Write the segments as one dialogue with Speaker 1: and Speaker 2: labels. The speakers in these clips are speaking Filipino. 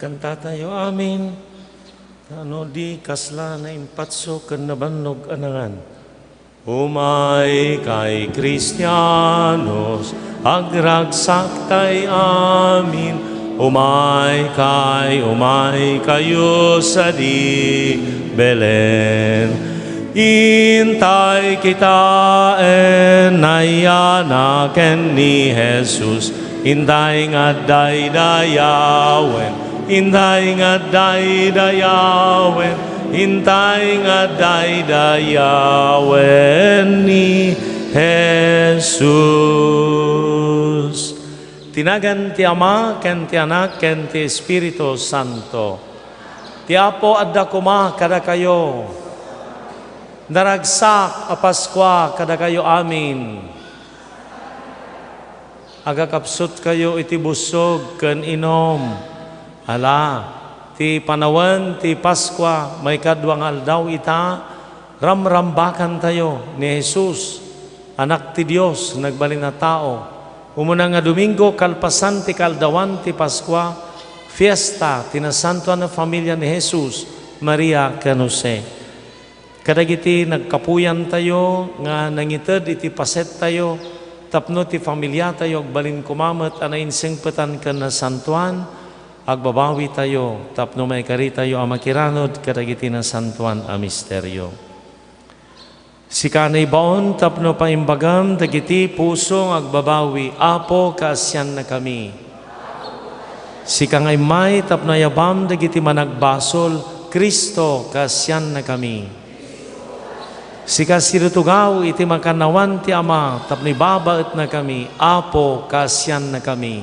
Speaker 1: kanta tayo, amin. Ano di kasla na impatso ken nabannog anangan. Umay kay Kristiyanos, agragsak tay amin. Umay kayo sa di Belen. Intay kita nayanaken ni Jesus. Intay nga daydayawen, intay nga daydayawen, intay nga daydayawen ni Jesus. Tinagan ti Ama, ken ti Anak, ken ti Espiritu Santo. Ti Apo adda kuma kada kayo. Naragsak a Paskwa kada kayo amin. Agakapsot kayo iti busog ken inom. Ala, ti panawan ti Paskwa may kadwang aldaw ita, ramrambakan tayo ni Jesus, anak ti Dios, nagbalin na tao. Umuna nga Domingo, kalpasan ti kaldawan ti Paskwa, fiesta, tinasantuan na familia ni Jesus, Maria ken Jose. Kadagiti nagkapuyan tayo, nga nangited iti paset tayo, tapno ti familia tayo, agbalin kumamat, anayinseng petan ken na santuan, agbabawi tayo, tapno may kari tayo, amakiranod, kadagiti na santuan a misteryo. Sikanay baon, tapno paimbagam, dagiti pusong agbabawi, Apo kaasyan na kami. Sikangay may, tapno yabam, dagiti managbasol, Kristo kaasyan na kami. Sika sirutugaw iti makanawan ti Ama, tapno ibabaet na kami, Apo kaasyan na kami.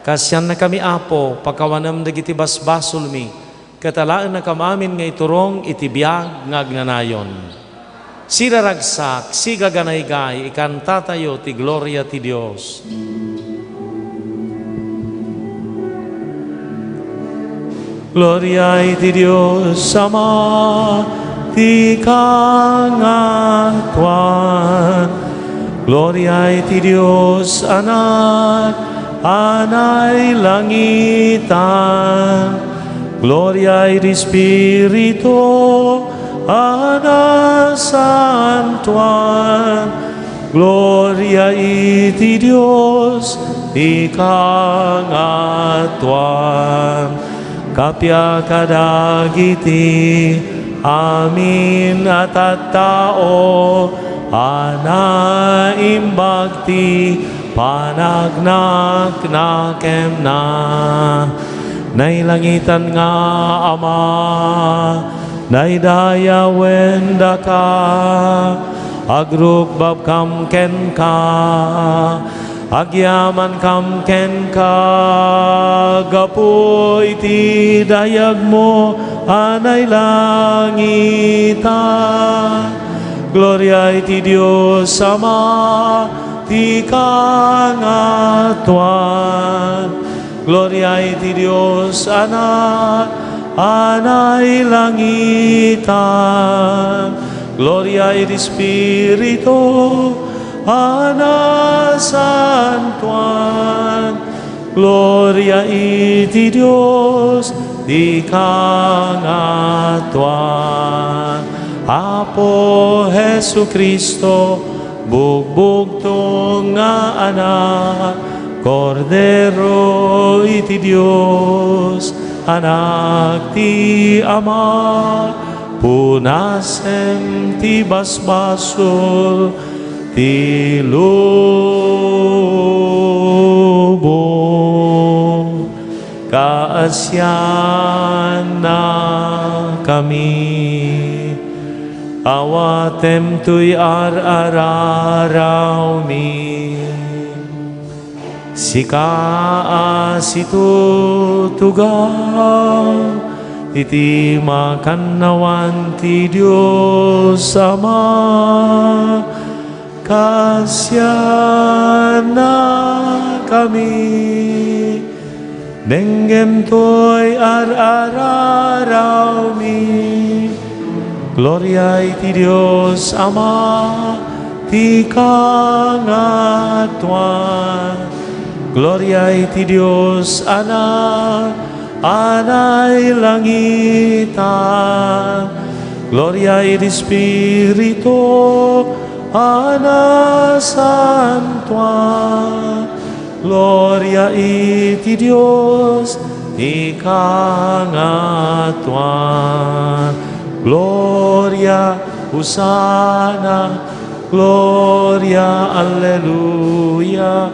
Speaker 1: Kaasyan na kami, Apo, pakawanam dagiti basbasol mi, katalaan na kamamin nga iturong iti biag nga agnanayon. Siraragsak, sigaganaygay, ikanta tayo ti gloria ti Dios. Gloria ti Dios Ama, ti kangatuan. Gloria ti Dios Anak, anay langitan. Gloria ti Espiritu, ana santuan. Gloria iti Dios, ti kangatuan. Kapya kadagiti amin at tao, ana imbagti panagnak nakem na. Nailangitan nga Ama, naidayawen da ka, agrukbab kam ken ka, agyaman kam ken ka, gapo iti dayag mo, anay langitan. Gloria iti Dios Ama, ti kangatuan. Gloria iti Dios Anak, anay langitan. Gloria iti Espiritu, ana santuan. Gloria iti Dios, di kangatuan. Apo Jesu Kristo, bugbugto nga anak, Cordero iti Dios, anak ti Ama, punasem ti basbasol, ti lubong, kaasyan na kami. Awatem tuy ar-araraw mi, sika asitutugaw, iti makanawan ti Diyos Ama, kasyan na kami. Denggem to'y ar-araraw mi, gloria iti Diyos Ama, ti kangatuan. Gloria iti Dios Anak, anay langitan. Gloria iti Espiritu, ana santuan. Gloria iti Dios, ikangatuan. Gloria, Hosana, Gloria, Alleluia.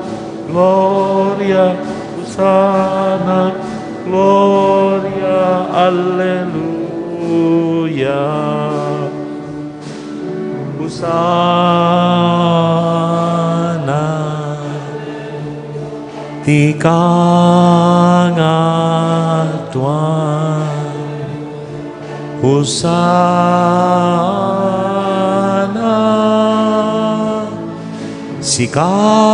Speaker 1: Gloria, Hosana, Gloria, Alleluia. Hosana, ti kangatuan. Hosana, sikalaeng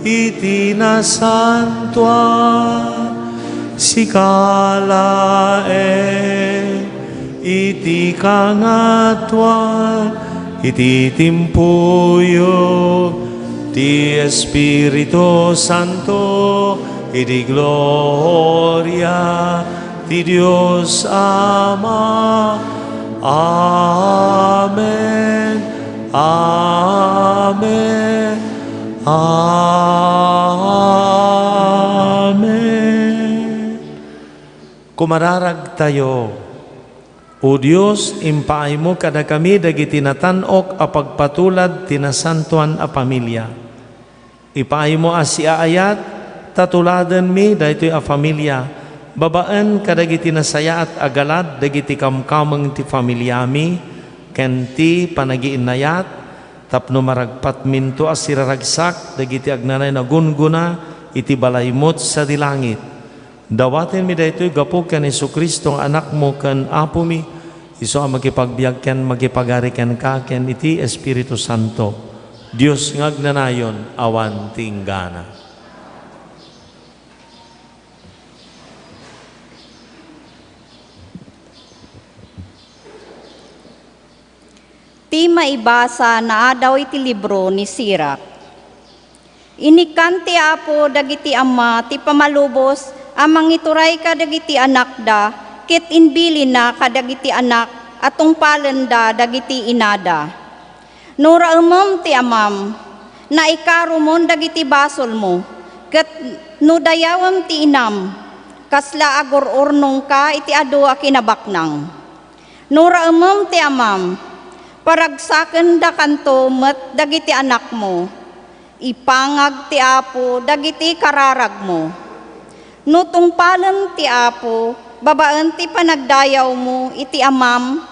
Speaker 1: iti nasantuan, sikalaeng iti kangatuan, iti timpuyo ti Espiritu Santo, iti gloria ti Dios Ama. Amen. Amen. Amen. Kumararag tayo. O Dios, impaay mo kada kami dagiti natanok a pagpatulad tinasantuan a pamilya. Ipaay mo asya ayat, tatuladan mi daytoy a pamilya. Babaan kadagiti nasaya at agalad dagiti kamkameng ti pamilyami, ken ti panagiinayat, tapno maragpat minto as siraragsak dagiti agnanay na gunguna iti balaymot sa dilangit. Dawaten mi daytoy gapo ken Jesucristo ang anak mo ken apo mi, iso ang magipagbiag ken magipagari ken ka ken iti Espiritu Santo. Dios ngagnanayon awan tinggana.
Speaker 2: Ti maibasa na daw iti libro ni Sirak. Inikan ti Apo dagiti ama ti pamalubos amang ituray ka dagiti anak da, ket inbilin na kadagiti anak atong palenda dagiti inada. Nura umam ti amam, na ikarumon dagiti basol mo, ket nudayawam ti inam, kasla agor-ornong ka iti adu a kinabaknang. Nura umam ti amam, paragsaken da kanto met dagiti anak mo, ipangag ti Apo dagiti kararag mo. Nutungpalan ti Apo, babaan ti panagdayaw mo iti amam,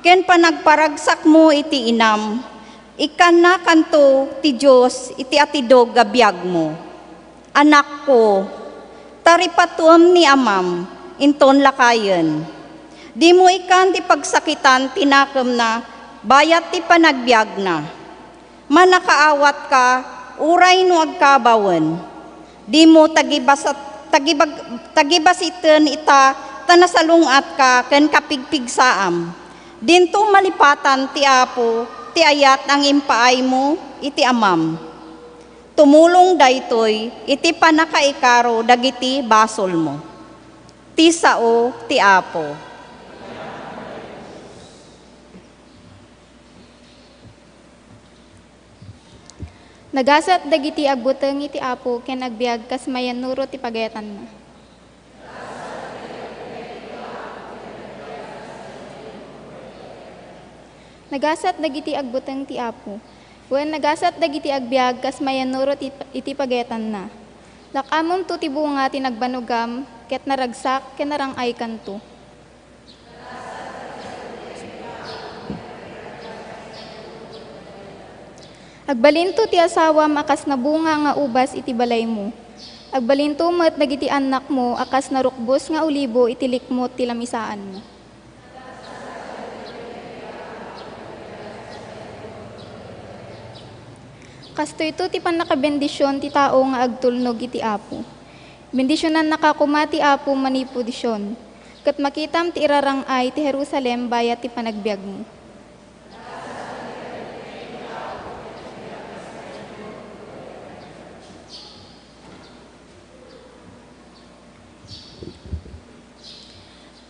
Speaker 2: ken panagparagsak mo iti inam, ikan na kanto ti Diyos iti atidog gabiyag mo. Anak ko, taripatuam ni amam, inton lakayen. Di mo ikan ti pagsakitan tinakam na, bayat ti panagbiag na. Manakaawat ka, uray no agkabawen. Di mo tagibasiten ita, tanasalungat ka, ken kapigpigsaam. Dinto malipatan ti Apo, ti ayat ang impaay mo, iti amam. Tumulong daytoy, iti panakaikaro dagiti basol mo. Ti sao, ti Apo.
Speaker 3: Nagasat dagiti agbuteng iti Apo ken agbiag kas mayan nuro ti pagayatan na. Nagasat dagiti agbuteng ti Apo. Wen nagasat dagiti agbiag kas mayan nuro iti pagayatan na. Lakamon to ti bunga ti nagbanugam ket naragsak ken narangay kanto. Agbalinto ti asawa akas na bunga nga ubas iti balay mo. Agbalinto met dagiti anak mo akas na rukbos nga ulibo iti likmot ti lamisaan mo. Kasto ito ti panakabendisyon ti tao nga agtulnog iti Apo. Bendisyonan nakakuma ti Apo manipudisyon. Kat makitam ti irarangay ti Jerusalem bayat ti panagbiag mo.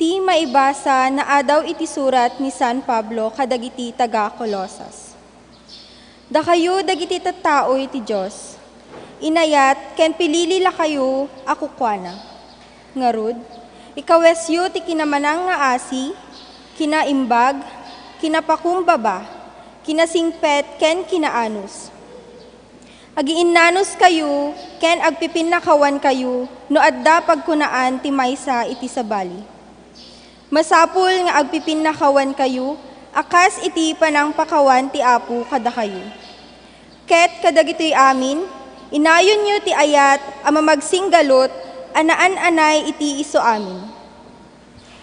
Speaker 4: Iti maibasa na adaw iti surat ni San Pablo kadagiti taga Colosas. Da kayo dagiti tattao iti Diyos, inayat ken pilili la kayo akukwana. Ngarud, ikawesyo ti kinamanang nga asi, kinaimbag, kinapakumbaba, kinasingpet ken kinaanus. Agiinnanos kayo, ken agpipinakawan kayo, no adda pagkunaan ti maysa iti sabali. Masapul nga agpipinakawan kayo, akas iti panang pakawan ti Apo kada kayo. Ket kadagitoy amin, inayon nyo ti ayat ama magsinggalot, anaan-anay iti iso amin.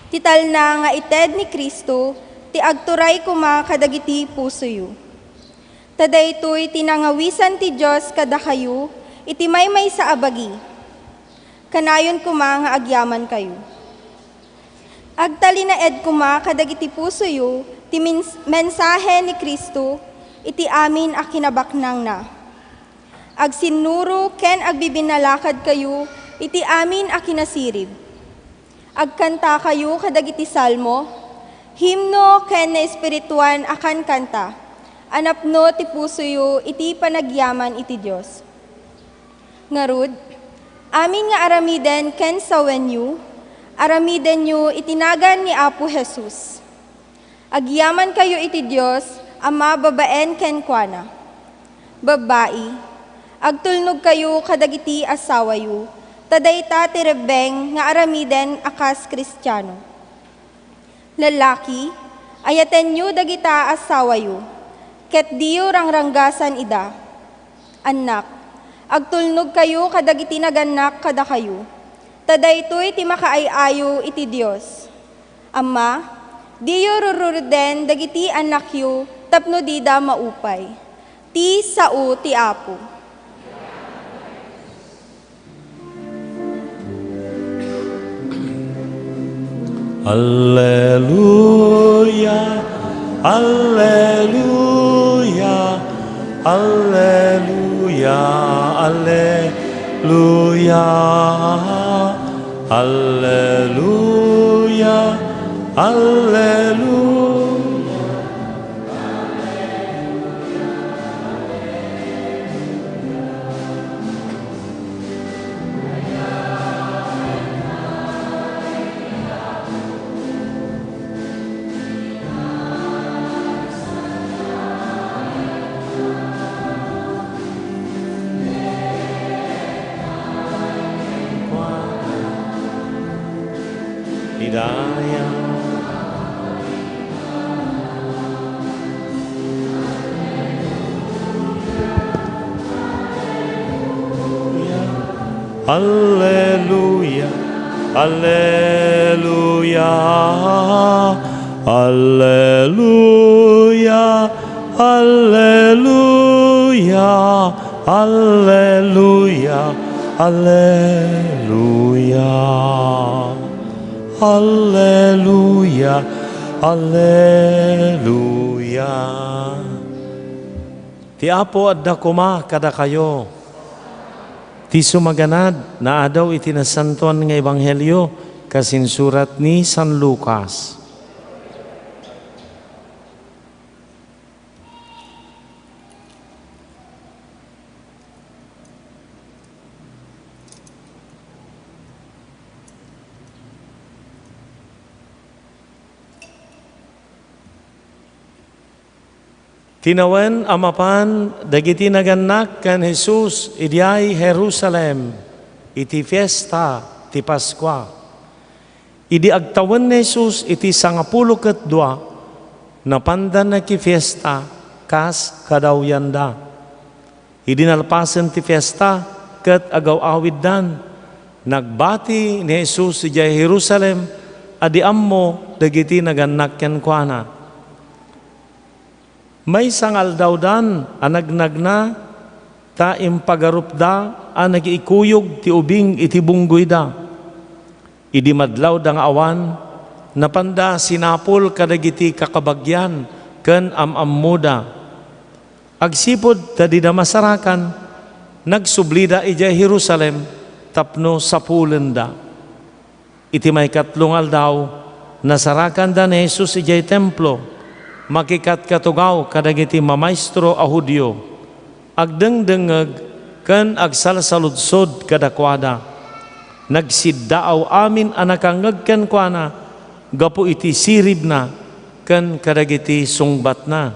Speaker 4: Tital na nga ited ni Kristo, ti agturay kuma kadagiti puso yu. Tadaytoy tinangawisan ti Diyos kada kayo, iti maymay sa abagi. Kanayon kuma nga agyaman kayo. Agtali na ed kuma kadagiti puso yu, ti mensahe ni Kristo, iti amin a kinabaknang na. Agsinuro ken agbibinalakad kayo, iti amin a kinasirib. Agkanta kayo kadagiti salmo, himno ken na espirituan akan kanta, anapno ti puso yu, iti panagyaman iti Diyos. Ngarud, amin nga aramiden ken sawen yu, aramiden yu itinagan ni Apo Jesus. Agyaman kayo iti Diyos, ama babaen ken kuana. Babai, agtulnog kayo kadagiti asawa yu, tadayta ti rebeng nga aramiden akas Kristiyano. Lalaki, ayaten yu dagita asawa yu, ket diyo rangranggasan ida. Anak, agtulnog kayo kadagiti naganak kada kayo, tadaytoy ti makaayayo iti Dios. Ama, diyo rururden dagiti anak yu, tapno dida maupay. Ti sao ti Apo.
Speaker 1: Alleluia, alleluia, alleluia, alleluia, alleluia, alleluia. Hidayah. Alleluia, alleluia, alleluia, alleluia, alleluia, alleluia, alleluia, alleluia. Ti Apo adda kuma kada kayo. Ti sumaganad na adaw itinasantuan nga ebanghelyo kasinsurat ni San Lucas. Tinawen amapan dagiti naganak kan Jesus idiay Jerusalem iti fiesta ti Paskwa. Idi agtawan ni Jesus iti 12 napandan na ki fiesta kas kadawyanda. Idi nalpasen ti fiesta ket agaw-awid dan. Nagbati ni Jesus idiay Jerusalem adi ammo dagiti naganak ken kuana. May sangal daw dan, anagnag na, ta impagarup da, nagiikuyog ti ubing iti bunggoy da. Idi madlaw da nga awan, napanda sinapol kadagiti kakabagyan, ken amammuda. Agsipod ta di da masarakan, nagsublida ija Jerusalem, tapno sapulen da. Iti may 3 aldaw, nasarakan da ni Jesus ijay templo, makikat katugaw kadagiti mamaestro a Hudyo, agdengdengeg ken agsalsaludsod kadakwada, nagsiddaaw amin anakangeg ken kuana, gapu iti sirib na ken kadagiti sungbat na.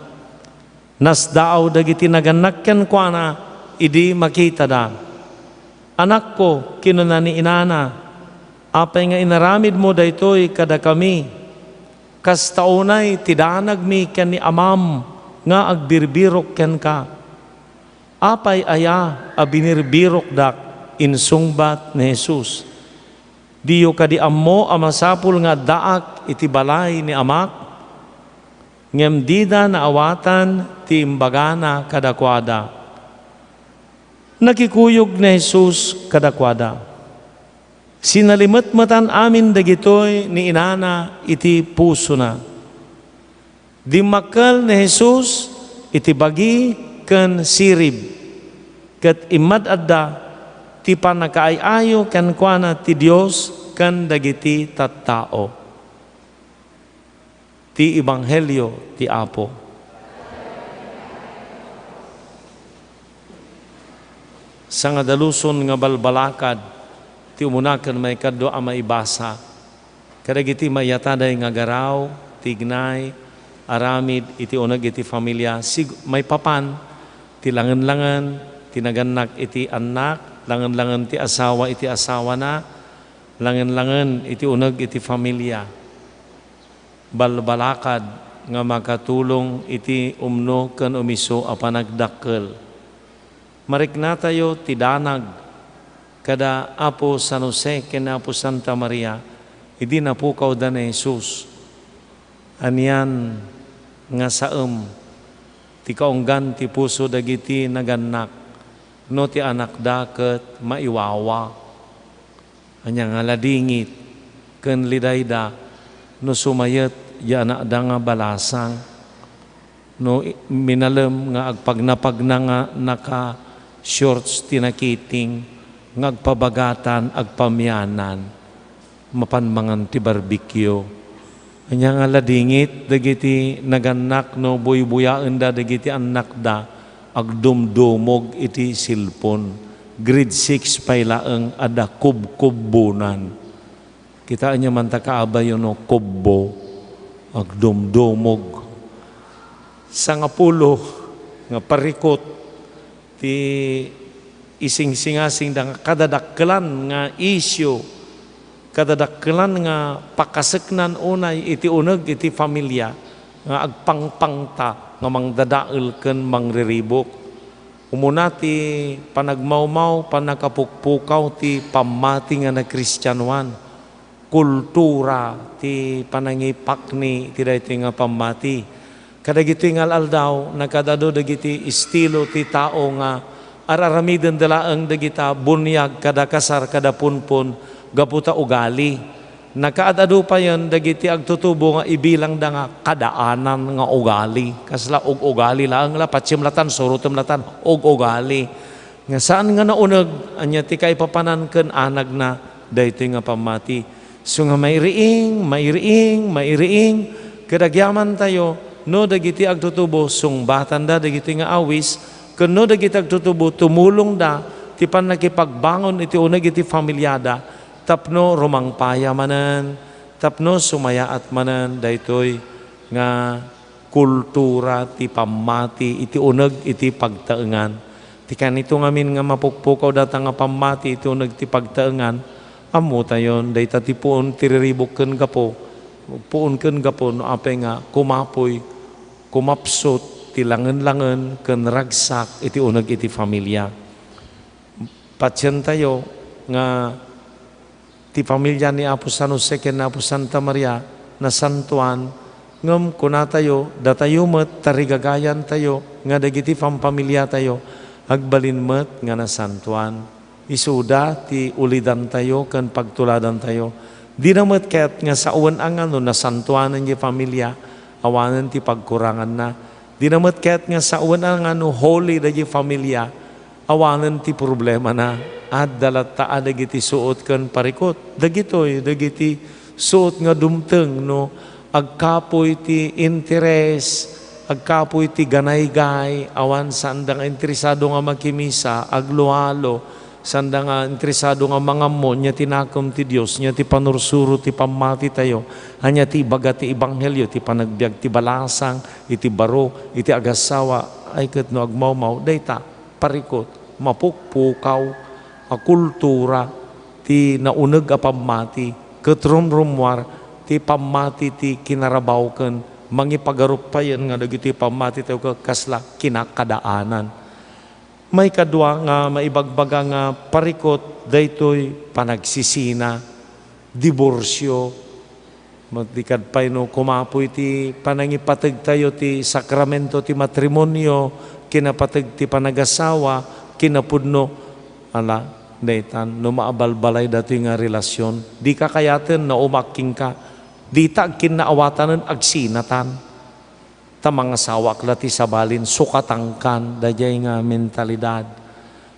Speaker 1: Nasdaaw dagiti naganak ken kuana, idi makita da. Anak ko, kinuna ni inana, apay nga inaramid mo daytoy kada kami, kas taunay tidanag mi ken ni amam, nga agbirbirok ken ka. Apay aya a binirbirok dak insungbat ni Jesus. Diyo kadi ammo amasapul nga daak iti balay ni amak, ngem dida na awatan ti imbagana kadakwada. Nakikuyog ni Jesus kadakwada. Sinalimet-metan amin dagitoy ni inana iti puso na. Dimakal ni Jesus iti bagi ken sirib. Ket imad adda ti panakaayayo ken kuana ti Dios ken dagiti tattao. Ti ebanghelyo ti Apo. Sa nga daluson nga balbalakad, ti umunakan may kaddo a maibasa. Kadagiti mayataday nga garaw, tignay, aramid, iti unag iti familia. May papan, ti langan-langan, tinaganak iti anak, langan-langan ti asawa iti asawa na, langan-langan iti unag iti familia. Balbalakad nga makatulong iti umno ken umiso a panagdakkel. Marikna tayo tidanag kada Apo San Jose ken Apo Santa Maria, idi napukaw da ni Jesus. Anian nga saem ti kaunggan ti puso dagiti naganak, no ti anak da ket maiwawa. Anya nga ladingit ken lidayda no sumayet ya anak da nga balasang, no minalem nga agpagnapagna nga naka shorts tinakiting, ngagpabagatan, agpamyanan, mapanmangan ti barbecue. Anya nga ladingit, dagiti naganak no buy-buyaan da, dagiti anak da, agdumdumog iti silpon. Grade 6 pailaeng ada kub-kubbunan. Kita anya man ta kaabayo no kubbo, agdumdumog. Sa nga pulo, nga parikot, ti ising-singasing da kadadakkelan nga isyo, kadadakkelan nga pakaseknan unay iti uneg iti familia nga agpangpangta nga mangdadael ken mangriribok. Umuna ti panagmawmaw, panakapukpukaw ti pamati nga na Kristyanuan, kultura ti panangipakni ti daytoy nga pamati. Kadagiti nga aldaw, nakadado dagiti estilo ti tao nga araramiden dalaeng dagita bunyag kada kasar kada punpun gaputa ugali. Nakaadado pa yan dagiti agtutubo nga ibilang da nga kadaanan nga ugali. Kasla og ugali lang la patsimlatan surutemlatan og ugali. Nga saan nga nauneg anya ti kay papanan ken anag na daytoy nga pamati. So nga mairiing kadagyaman tayo. No dagiti agtutubo sungbatan da dagiti nga awis, ken no dagiti agtutubo tumulong da ti panakipagbangon iti uneg iti familyada, tapno rumangpaya manen, tapno sumayaat manen daytoy nga kultura ti pamati iti uneg iti pagtaengan. Ti kanito ngamin nga mapukpukaw data nga pamati iti uneg ti pagtaengan, ammo tayon dayta ti puon tiriribok ken gapo, puon ken gapo no apay nga kumapoy kumapsot ti langen-langen ken ragsak iti uneg iti familia. Patyan tayo nga ti pamilya ni Apo San Jose ken Apo Santa Maria na santuan ngem kuna tayo datayo met tarigagayan tayo nga dagiti pampamilya tayo agbalin met nga nasantuan. Isuda ti ulidan tayo ken pagtuladan tayo. Di na met ket nga sa uwan ang ano nasantuanan ti pamilya awanan ti pagkurangan na. Di namat kaya't nga sa una nga no holy da di familia, awanan ti problema na. At dalata dagiti suot kan parikot. Dagitoy, dagiti suot nga dumteng no, agkapoy ti interes, agkapoy ti ganay-gay, awan sanda nga interesado nga makimisa, agluhalo, sanda nga interesado nga mga mo, nya tinakom ti Diyos, nya ti panursuro, ti pamati tayo, hanya ti ibaga ti ibanghelyo, ti panagbiag, ti balasang, iti baro, iti agasawa, ay ket no agmawmaw, dayta, parikot, mapukpukaw, a kultura, ti nauneg a pamati, ket rumrumwar, ti pamati ti kinarabawken, mangipagarup pa yan nga dagiti pamati tayo kasla kinakadaanan. May kadwa nga maibagbaga nga parikot daytoy panagsisina, diborsyo, magdikad pa no kumapoy ti panangipateg tayo ti sakramento ti matrimonyo, kinapateg ti panagasawa, kinapudno, ala, daytan, no maabalbalay datoy nga relasyon, di ka kayaten na umaking ka, di ta kinaawatanen agsinatan, ta mga sawak lati sabalin, sukatangkan, dayay nga mentalidad,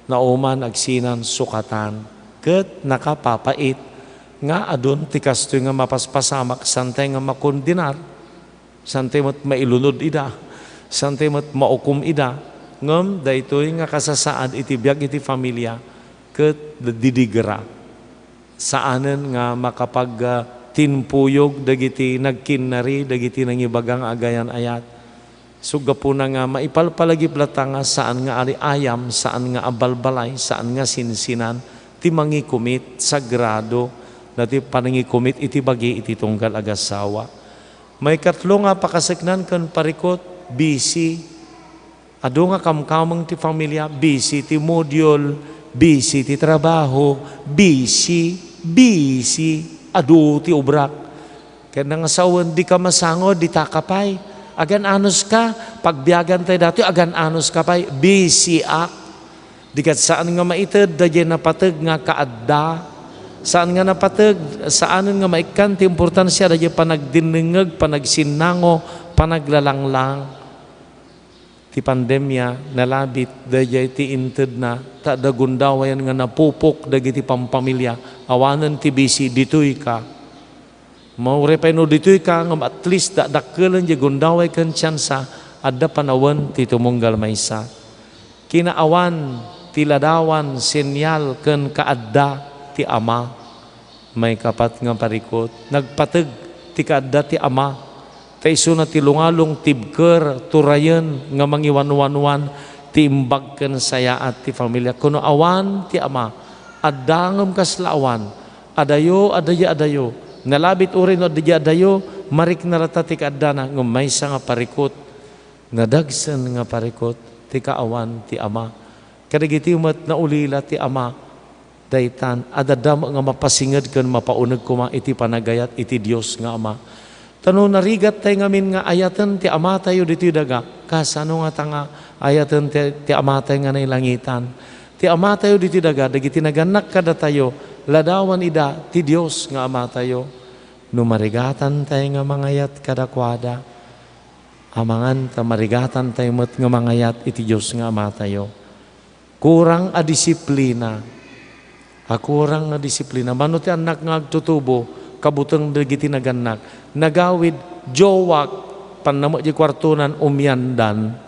Speaker 1: na uman agsinan sukatan, ket nakapapait, nga adun ti kastoy nga mapaspasamak, santay nga makondinar, santay mo't mailunod ida, santay mo't maukum ida, ngem daytoy nga kasasaad iti biag iti familia, ket didigra, saanen nga makapag tinpuyog dagiti nagkinari dagiti nangibagang agayan ayat sugapo na nga maipalpalagi platanga saan nga ari ayam, saan nga abalbalay, saan nga sinsinan ti mangikumit sagrado dati panangikumit iti bagi iti tunggal agasawa. May katlo nga pakasagnan kan parikot busy, ado nga kamkamang ti familia, busy ti module, busy ti trabaho, busy adu ti ubrak. Kaya nang asawan di ka masangod, di takapay. Agan anos ka, pagbiagan tayo dati, agan anos ka pay, busy ak. Di kat saan nga maitid, dadya napatag nga kaadda. Saan nga napatag, saan nga maikan, ti importansya, dadya panagdiningag, panagsinango, panaglalanglang. Ti pandemya, nalabit, dadya ti inted na, ta dagundawayan nga napupok, dagiti pampamilya, awanan ti bisi, ditoy ka. Maure pa no ditoy ka, ngam at least dakkelan di gundaway kan tsansa, adda panawan ti tumunggal maysa. Kinaawan, ti ladawan, senyal ken kaadda ti ama. May kapat nga parikot, nagpateg ti kaadda ti ama. Taiso na ti lungalong tibker, turayen, nga mangiwan-wanwan, ti imbag ken saya at ti familia. Kuno awan ti ama, adangem kaslawan, adayo, nalabit urin o adayo, marik narata ti kaadana, ngumay sa nga parikot, nadagsan nga parikot, ti kaawan ti ama. Kadagiti umat na ulila ti ama, daytan, adadam nga mapasingad kan mapaunag kuma iti panagayat iti Dios nga ama. Tano narigat tayo ngamin nga ayatan ti ama tayo dito daga, kasano nga tanga ayatan ti ama tayo nga nailangitan. Ti ama tayo diti daga, dagiti naganak kada tayo, ladawan ida, ti Diyos nga ama tayo. Numarigatan tayo nga mangayat kadakwada, amangan ta marigatan tayo mat nga mangayat iti Diyos nga ama tayo. Kurang a disiplina, kurang a disiplina. Mano ti anak nga agtutubo, kabutang dagiti naganak, nagawid, jowak, panamo di kwartunan, umyandan,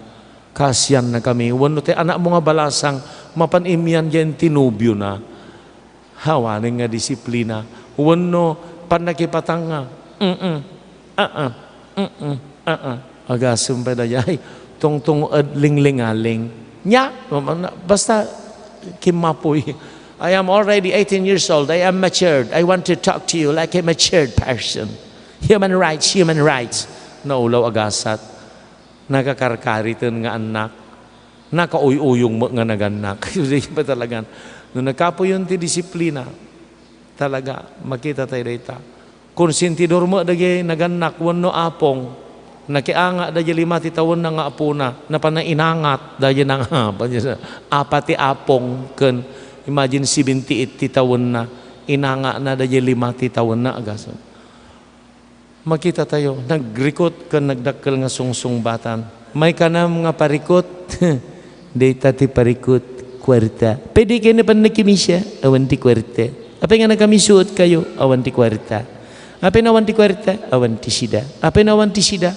Speaker 1: kasyan na kami. Wano ti anak mo nga balasang, mapanimyan dyan tinubyo na. Hawanin nga disiplina. Wano, panakipatanga. Agasum pa na yay. Tungtung linglingaling. Nya, basta kimapoy. I am already 18 years old. I am matured. I want to talk to you like a matured person. Human rights. Naulaw agasat. Nakakarkaritan nga anak. Nakauy-uyong mo nga naganak. Hindi pa talaga. Nung nagkapo yun ti disiplina, talaga, makita tayo dito. Kung sintidor mo dagi naganak, wano apong, nakianga dagi 5 ti taon na nga apo na panainangat dagi na nga, apati apong, ken imagine 78 ti taon na, inanga na dagi 5 ti taon na agason. Makita tayo, nagrikot ken nagdakkel nga sungsung batan. May kanam nga parikot, data ti parikot, kwarta. Pwede kayo na pan nakimisya, awan ti kwarta. Apa nga nakamisuot kayo, awan ti kwarta. Apa nawan ti kwarta? Awan ti sida. Apa nawan ti sida?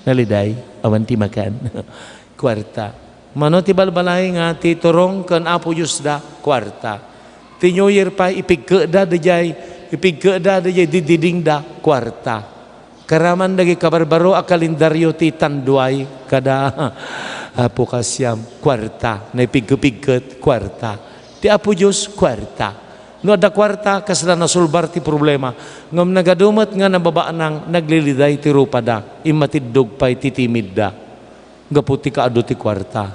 Speaker 1: Naliday, awan ti makan. Kwarta. Mano ti balbalay nga ti turong kan Apo Diyos da, kwarta. Ti New Year pa ipigkeda dajay dididing da, kwarta. Karaman dagi kabarbaro a kalendaryo ti tanduay kada Apo kasyam, kwarta. Na ipigkepigket, kwarta. Ti Apo Diyos, kwarta. No ada kwarta kasla nasulbar ti problema. Ngam nagadumat nga nababaan nang nagliliday ti rupada. Imatidog pa'y titimid da. Gaputi ka ado ti kwarta.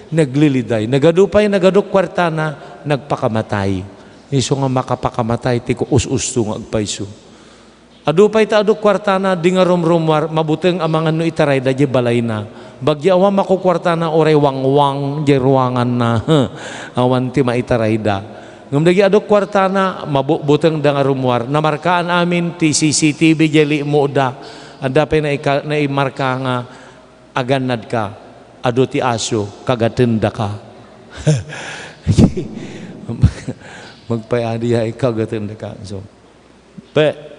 Speaker 1: Nagliliday. Nagadupay nagadok kwarta na nagpakamatay. Iso nga makapakamatay ti ko us-usto nga agpaiso. Adupay ta adok kwarta na di nga rumrumwar mabuteng amangan no itaray da di balay na. Bagyawa makukwarta na oray wangwang di ruangan na. Awan ti maitaray da. Ngam dagi adok kwarta na mabuteng da nga rumwar. Namarkaan amin ti CCTV jeli mo da. Adapay na imarka nga aganad ka, ado ti aso, kagatenda ka. Magpayadi ay kagatenda ka. So,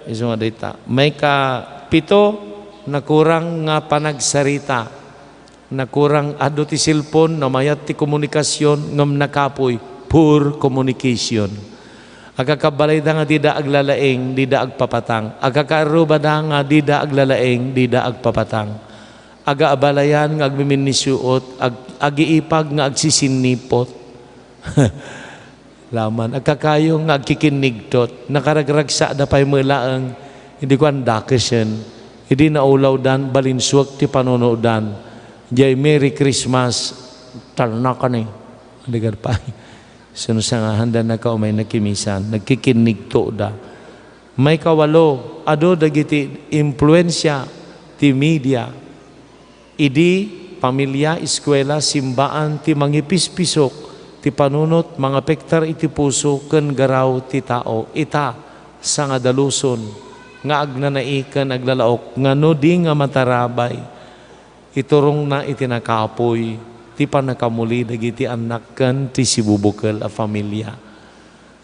Speaker 1: iso nga dita. May ka pito, nakurang nga panagsarita. Nakurang ado ti cellphone, namayat ti komunikasyon, ngam nakapoy, poor communication. Agakabalay da nga di da aglalaeng, di da agpapatang. Agakaruba da nga di da aglalaeng, di da agpapatang. Aga-abalayan nga agmiminisuot, agiipag nga agsisinipot. Laman, agkakayo nga agkikinigtot, nakaragragsa da pa'y mulaang, hindi ko andakasyan, hindi naulaw dan, balinsuak ti panonodan, jay Merry Christmas, talna ka na Adigar pa. Sinusangahan da na ka o may nakimisan, nagkikinigto da. May kawalo, ado dagiti influensya ti media, idi pamilya, eskwela, simbaan, ti mangipis-pisok, ti panunot, mga pektar iti puso, ken garaw ti tao, ita sa nga daluson, nga agnanaikan, aglalaok, nga no di nga matarabay, iturong na itinakapoy, ti panakamuli, dagiti anak ken ti sibubukal a pamilya.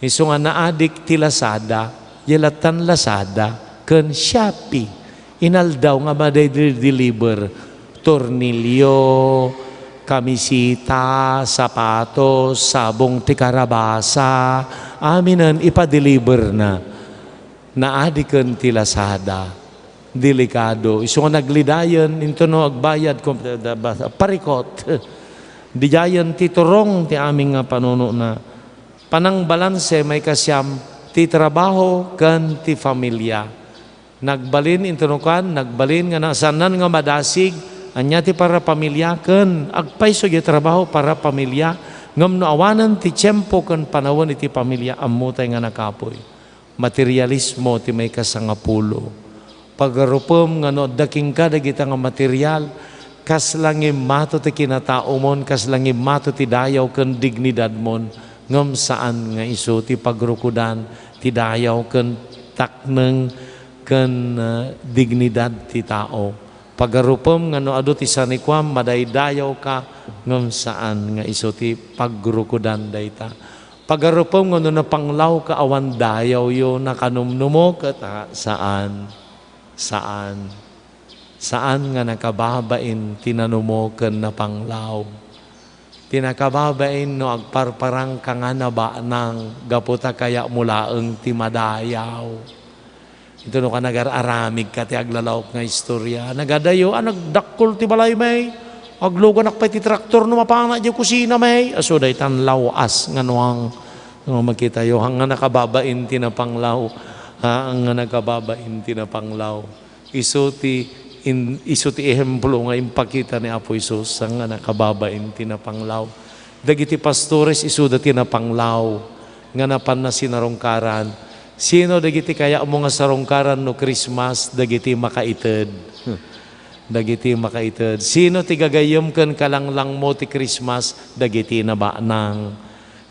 Speaker 1: Iso nga naadik ti Lazada, yelatan Lazada, ken Shopee, inaldaw nga maday-deliver, tornilyo, kamisita, sapatos, sabong tikarabasa, aminan ipa-deliver na. Naadikan ti Lazada. Delikado. Iso nga naglidayan, into no agbayad, parikot. Dijayan ti turong ti aming nga panuno na. Panang balanse may kasyam, ti trabaho kan ti familia. Nagbalin intunukan, nagbalin nga nasanan nga madasig, anya ti para pamilya ken agpayso iti trabaho para pamilya ngam no awanan ti tiempo ken panawon iti pamilya ammo tay nga nakapoy. Materialismo ti may kasangapulo. Pagarupom nga no daking ka dagita nga material kas langim mato ti kinatao mon, kas langim mato ti dayaw ken dignidad mon ngam saan nga iso ti pagrukudan ti dayaw ken takneng ken dignidad ti tao. Pagarupom nga no ado ti sanikwam madaydayaw ka ngam saan nga iso ti pagrukudan dayta. Pagarupom nga no napanglaw ka awan dayaw yo nakanumnumo ket saan nga nakababain tinanumo ken napanglaw. Tinakababain no agparparang ka nga naba nang gaputa kaya mulaeng ti madayaw. Ito no ka nag-aramig ka ti aglalawak nga istorya. Nagadayo, nagdakkol ti balay may. Aglugan akpay ti traktor no mapangna di kusina may. Aso day tan lawas nga nuang makita yo. Hang nga nakababain ti napanglaw. Hang nga nakababain ti napanglaw. Iso ti ehemplo nga impakita ni Apo Isus. Hang nga nakababain ti napanglaw. Dagiti pastores iso dati napanglaw. Nga napan na sinarongkaran. Sino dagiti kaya mo nga sarongkaran no Christmas dagiti makaited. Dagiti makaited. Sino ti gagayom ken kalanglang mo ti Christmas dagiti nabanang.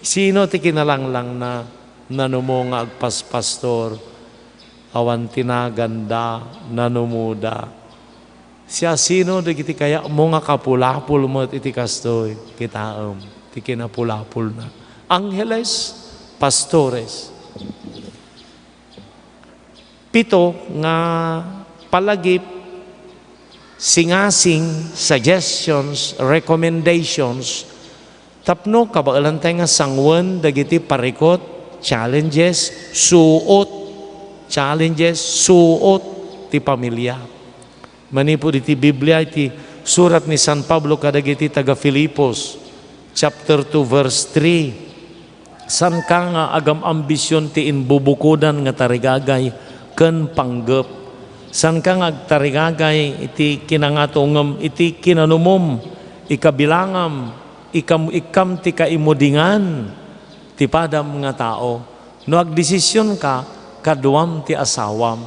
Speaker 1: Sino ti kinalanglang na nanumo nga agpaspastor awan tinaganda nanumuda. Siya sino dagiti kaya mo nga kapulapul mo iti kastoy kitaem ti kinapulapul na. Angeles, pastores. Pito nga palagip, singasing, suggestions, recommendations, tapno kabaalan tayo nga sangwan dagiti parikot, challenges, suot ti pamilya. Manipod iti Biblia iti surat ni San Pablo kadagiti taga Filipos chapter 2 verse 3. San ka nga agam ambisyon ti inbubukudan nga tarigagay ken panggep. San ka nga tarigagay iti kinangatungem iti kinanumom ikabilangam ikam ti kaimudingan ti padam nga tao. No agdesisyon ka kaduam ti asawam,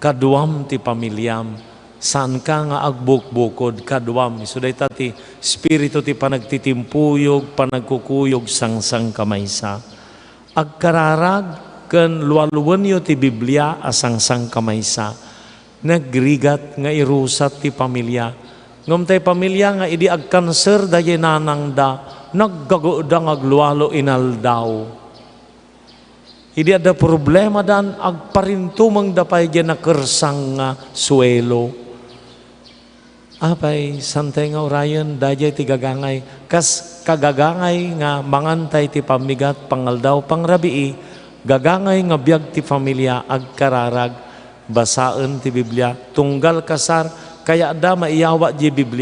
Speaker 1: kaduam ti pamilyam. San ka nga agbukbukod kaduam. So dayta ti spirito ti panagtitimpuyog, panagkukuyog sangsang kamaysa. Agkararag ken luwaluwenyo ti Biblia asangsang kamaysa. Nagrigat nga irusat ti pamilya. Ngem tay pamilya nga idi agkanser daye nanang da, naggagoda nga agluwalo inaldaw. Idi ada problema dan agparintumang dapay dyan na kersang nga suelo. Apay, santay nga orayon, dajay ti gagangay. Kas kagagangay nga mangantay ti pamigat pangaldaw pangrabii, gagangay nga biag ti pamilya agkararag, basaan ti Biblia, tunggal kasar, kaya da maiyawa di Biblia.